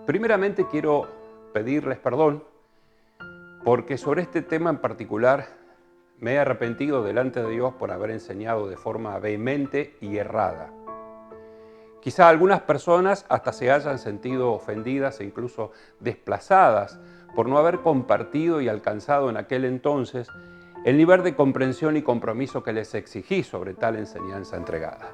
Primeramente quiero pedirles perdón porque sobre este tema en particular me he arrepentido delante de Dios por haber enseñado de forma vehemente y errada. Quizá algunas personas hasta se hayan sentido ofendidas e incluso desplazadas por no haber compartido y alcanzado en aquel entonces el nivel de comprensión y compromiso que les exigí sobre tal enseñanza entregada.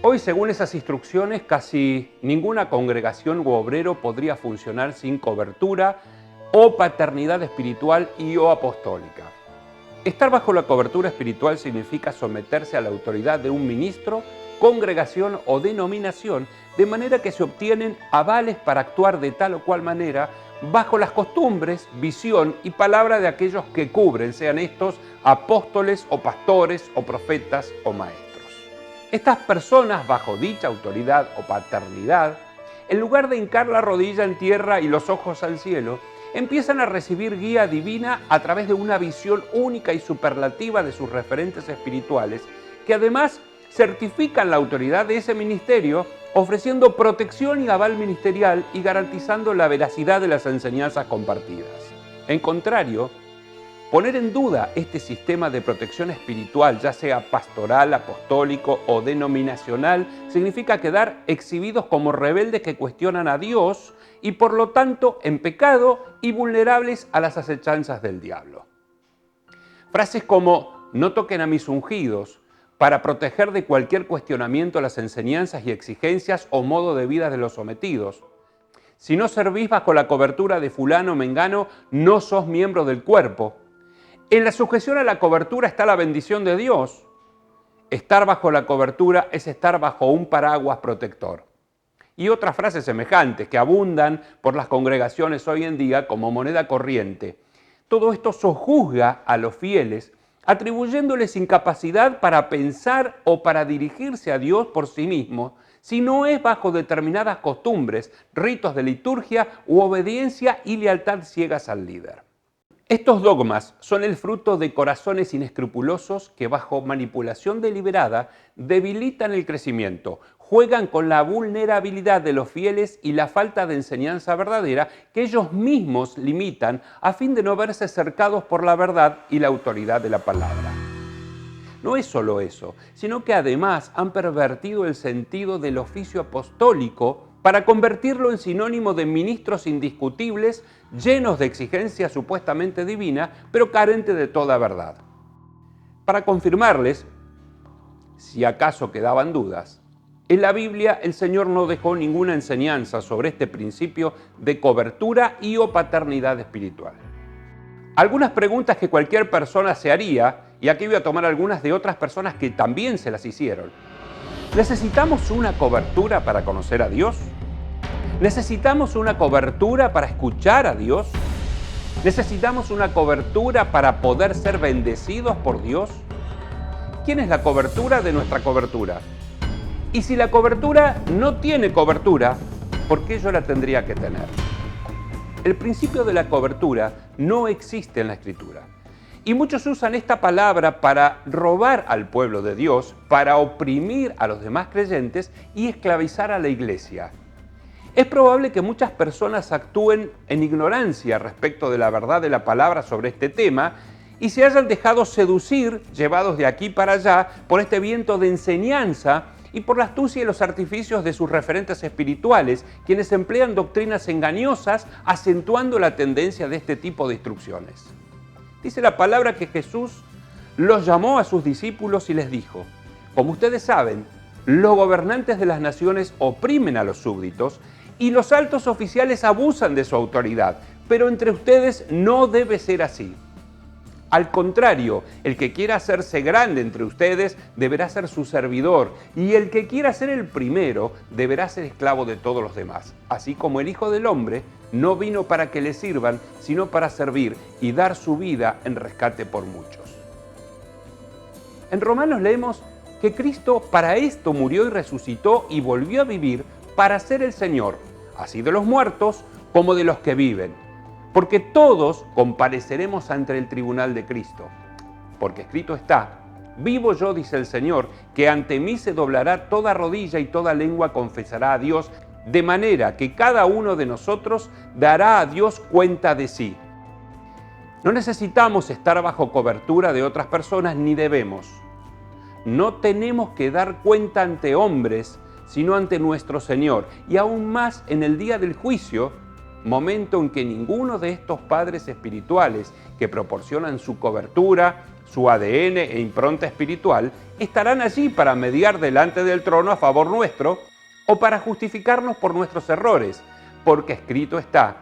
Hoy, según esas instrucciones, casi ninguna congregación u obrero podría funcionar sin cobertura o paternidad espiritual y o apostólica. Estar bajo la cobertura espiritual significa someterse a la autoridad de un ministro, congregación o denominación, de manera que se obtienen avales para actuar de tal o cual manera bajo las costumbres, visión y palabra de aquellos que cubren, sean estos apóstoles o pastores o profetas o maestros. Estas personas, bajo dicha autoridad o paternidad, en lugar de hincar la rodilla en tierra y los ojos al cielo, empiezan a recibir guía divina a través de una visión única y superlativa de sus referentes espirituales, que además certifican la autoridad de ese ministerio, ofreciendo protección y aval ministerial y garantizando la veracidad de las enseñanzas compartidas. En contrario, poner en duda este sistema de protección espiritual, ya sea pastoral, apostólico o denominacional, significa quedar exhibidos como rebeldes que cuestionan a Dios y por lo tanto en pecado y vulnerables a las acechanzas del diablo. Frases como "no toquen a mis ungidos", para proteger de cualquier cuestionamiento las enseñanzas y exigencias o modo de vida de los sometidos. "Si no servís bajo la cobertura de fulano o mengano, no sos miembro del cuerpo". En la sujeción a la cobertura está la bendición de Dios. Estar bajo la cobertura es estar bajo un paraguas protector. Y otras frases semejantes que abundan por las congregaciones hoy en día como moneda corriente. Todo esto sojuzga a los fieles, atribuyéndoles incapacidad para pensar o para dirigirse a Dios por sí mismos, si no es bajo determinadas costumbres, ritos de liturgia u obediencia y lealtad ciegas al líder. Estos dogmas son el fruto de corazones inescrupulosos que bajo manipulación deliberada debilitan el crecimiento, juegan con la vulnerabilidad de los fieles y la falta de enseñanza verdadera que ellos mismos limitan a fin de no verse cercados por la verdad y la autoridad de la palabra. No es solo eso, sino que además han pervertido el sentido del oficio apostólico para convertirlo en sinónimo de ministros indiscutibles, llenos de exigencia supuestamente divina, pero carente de toda verdad. Para confirmarles, si acaso quedaban dudas, en la Biblia el Señor no dejó ninguna enseñanza sobre este principio de cobertura y o paternidad espiritual. Algunas preguntas que cualquier persona se haría, y aquí voy a tomar algunas de otras personas que también se las hicieron. ¿Necesitamos una cobertura para conocer a Dios? ¿Necesitamos una cobertura para escuchar a Dios? ¿Necesitamos una cobertura para poder ser bendecidos por Dios? ¿Quién es la cobertura de nuestra cobertura? Y si la cobertura no tiene cobertura, ¿por qué yo la tendría que tener? El principio de la cobertura no existe en la Escritura. Y muchos usan esta palabra para robar al pueblo de Dios, para oprimir a los demás creyentes y esclavizar a la iglesia. Es probable que muchas personas actúen en ignorancia respecto de la verdad de la palabra sobre este tema y se hayan dejado seducir, llevados de aquí para allá, por este viento de enseñanza y por la astucia y los artificios de sus referentes espirituales, quienes emplean doctrinas engañosas, acentuando la tendencia de este tipo de instrucciones. Dice la palabra que Jesús los llamó a sus discípulos y les dijo: como ustedes saben, los gobernantes de las naciones oprimen a los súbditos y los altos oficiales abusan de su autoridad, pero entre ustedes no debe ser así. Al contrario, el que quiera hacerse grande entre ustedes deberá ser su servidor, y el que quiera ser el primero deberá ser esclavo de todos los demás. Así como el Hijo del Hombre no vino para que le sirvan, sino para servir y dar su vida en rescate por muchos. En Romanos leemos que Cristo para esto murió y resucitó y volvió a vivir para ser el Señor, así de los muertos como de los que viven. Porque todos compareceremos ante el tribunal de Cristo. Porque escrito está: vivo yo, dice el Señor, que ante mí se doblará toda rodilla y toda lengua confesará a Dios, de manera que cada uno de nosotros dará a Dios cuenta de sí. No necesitamos estar bajo cobertura de otras personas ni debemos. No tenemos que dar cuenta ante hombres, sino ante nuestro Señor, y aún más en el día del juicio, momento en que ninguno de estos padres espirituales que proporcionan su cobertura, su ADN e impronta espiritual, estarán allí para mediar delante del trono a favor nuestro o para justificarnos por nuestros errores, porque escrito está: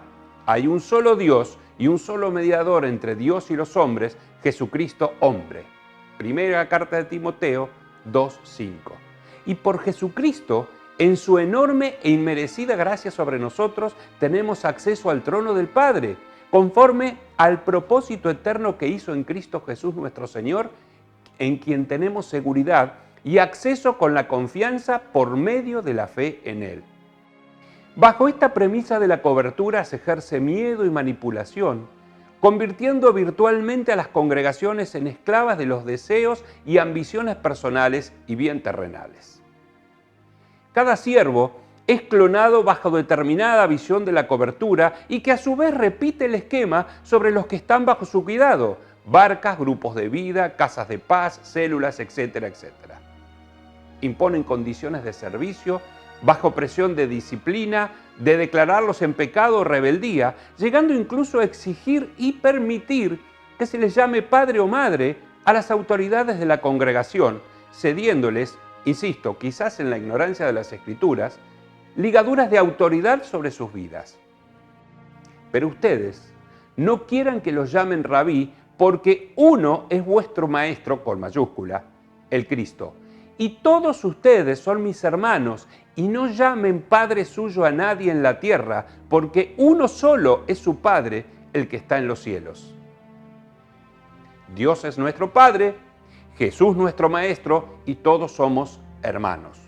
hay un solo Dios y un solo mediador entre Dios y los hombres, Jesucristo hombre. Primera carta de Timoteo 2:5. Y por Jesucristo, en su enorme e inmerecida gracia sobre nosotros, tenemos acceso al trono del Padre, conforme al propósito eterno que hizo en Cristo Jesús nuestro Señor, en quien tenemos seguridad y acceso con la confianza por medio de la fe en Él. Bajo esta premisa de la cobertura se ejerce miedo y manipulación, convirtiendo virtualmente a las congregaciones en esclavas de los deseos y ambiciones personales y bien terrenales. Cada siervo es clonado bajo determinada visión de la cobertura y que a su vez repite el esquema sobre los que están bajo su cuidado: barcas, grupos de vida, casas de paz, células, etcétera, etcétera. Imponen condiciones de servicio bajo presión de disciplina, de declararlos en pecado o rebeldía, llegando incluso a exigir y permitir que se les llame padre o madre a las autoridades de la congregación, cediéndoles, insisto, quizás en la ignorancia de las Escrituras, ligaduras de autoridad sobre sus vidas. Pero ustedes no quieran que los llamen rabí, porque uno es vuestro maestro, con mayúscula, el Cristo. Y todos ustedes son mis hermanos, y no llamen padre suyo a nadie en la tierra, porque uno solo es su Padre, el que está en los cielos. Dios es nuestro Padre, Jesús nuestro Maestro, y todos somos hermanos.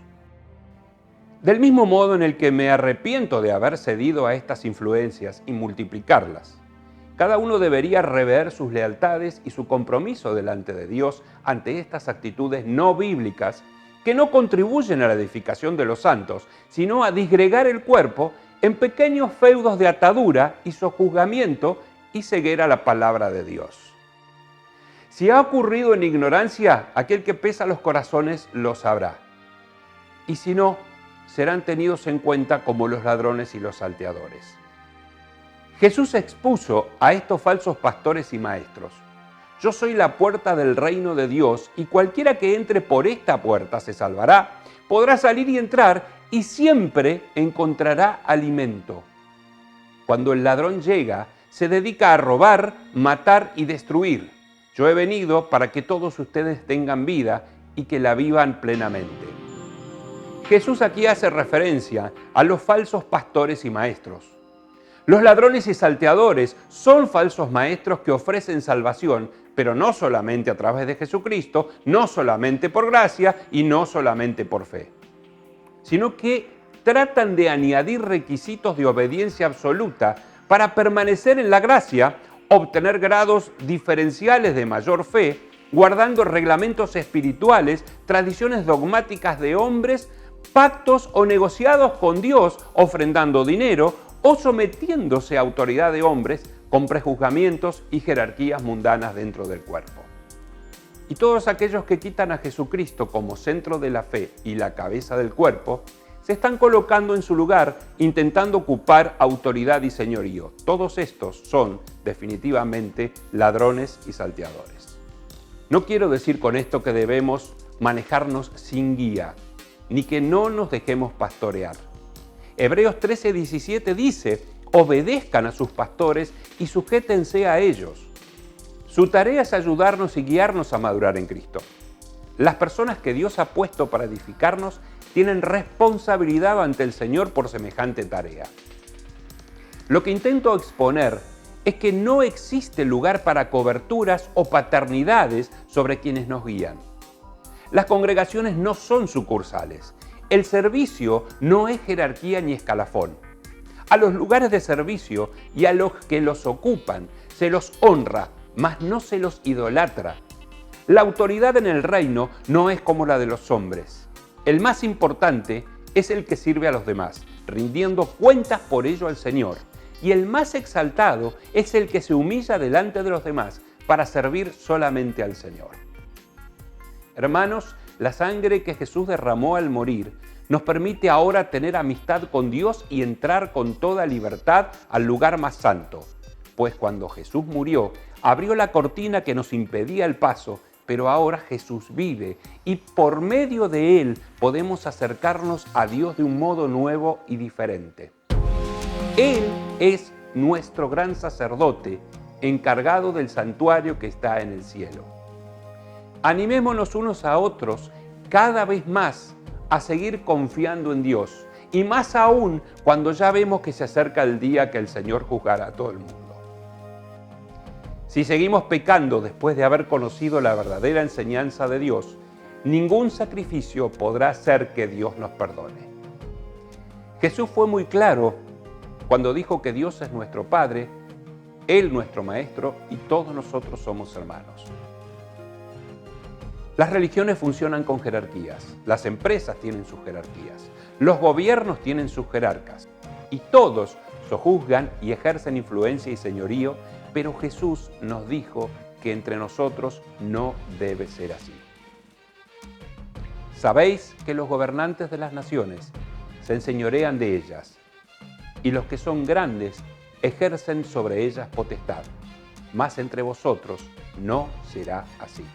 Del mismo modo en el que me arrepiento de haber cedido a estas influencias y multiplicarlas, cada uno debería rever sus lealtades y su compromiso delante de Dios ante estas actitudes no bíblicas que no contribuyen a la edificación de los santos, sino a disgregar el cuerpo en pequeños feudos de atadura y sojuzgamiento y ceguera a la palabra de Dios. Si ha ocurrido en ignorancia, aquel que pesa los corazones lo sabrá. Y si no, serán tenidos en cuenta como los ladrones y los salteadores. Jesús expuso a estos falsos pastores y maestros: yo soy la puerta del reino de Dios, y cualquiera que entre por esta puerta se salvará, podrá salir y entrar, y siempre encontrará alimento. Cuando el ladrón llega, se dedica a robar, matar y destruir. Yo he venido para que todos ustedes tengan vida y que la vivan plenamente. Jesús aquí hace referencia a los falsos pastores y maestros. Los ladrones y salteadores son falsos maestros que ofrecen salvación, pero no solamente a través de Jesucristo, no solamente por gracia y no solamente por fe, sino que tratan de añadir requisitos de obediencia absoluta para permanecer en la gracia, obtener grados diferenciales de mayor fe, guardando reglamentos espirituales, tradiciones dogmáticas de hombres, pactos o negociados con Dios, ofrendando dinero o sometiéndose a autoridad de hombres con prejuzgamientos y jerarquías mundanas dentro del cuerpo. Y todos aquellos que quitan a Jesucristo como centro de la fe y la cabeza del cuerpo, se están colocando en su lugar, intentando ocupar autoridad y señorío. Todos estos son definitivamente ladrones y salteadores. No quiero decir con esto que debemos manejarnos sin guía, ni que no nos dejemos pastorear. Hebreos 13:17 dice: obedezcan a sus pastores y sujétense a ellos. Su tarea es ayudarnos y guiarnos a madurar en Cristo. Las personas que Dios ha puesto para edificarnos tienen responsabilidad ante el Señor por semejante tarea. Lo que intento exponer es que no existe lugar para coberturas o paternidades sobre quienes nos guían. Las congregaciones no son sucursales. El servicio no es jerarquía ni escalafón. A los lugares de servicio y a los que los ocupan se los honra, mas no se los idolatra. La autoridad en el reino no es como la de los hombres. El más importante es el que sirve a los demás, rindiendo cuentas por ello al Señor. Y el más exaltado es el que se humilla delante de los demás para servir solamente al Señor. Hermanos, la sangre que Jesús derramó al morir nos permite ahora tener amistad con Dios y entrar con toda libertad al lugar más santo. Pues cuando Jesús murió, abrió la cortina que nos impedía el paso, pero ahora Jesús vive y por medio de Él podemos acercarnos a Dios de un modo nuevo y diferente. Él es nuestro gran sacerdote, encargado del santuario que está en el cielo. Animémonos unos a otros cada vez más a seguir confiando en Dios, y más aún cuando ya vemos que se acerca el día que el Señor juzgará a todo el mundo. Si seguimos pecando después de haber conocido la verdadera enseñanza de Dios, ningún sacrificio podrá hacer que Dios nos perdone. Jesús fue muy claro cuando dijo que Dios es nuestro Padre, Él nuestro Maestro y todos nosotros somos hermanos. Las religiones funcionan con jerarquías, las empresas tienen sus jerarquías, los gobiernos tienen sus jerarcas y todos sojuzgan y ejercen influencia y señorío, pero Jesús nos dijo que entre nosotros no debe ser así. Sabéis que los gobernantes de las naciones se enseñorean de ellas y los que son grandes ejercen sobre ellas potestad, mas entre vosotros no será así.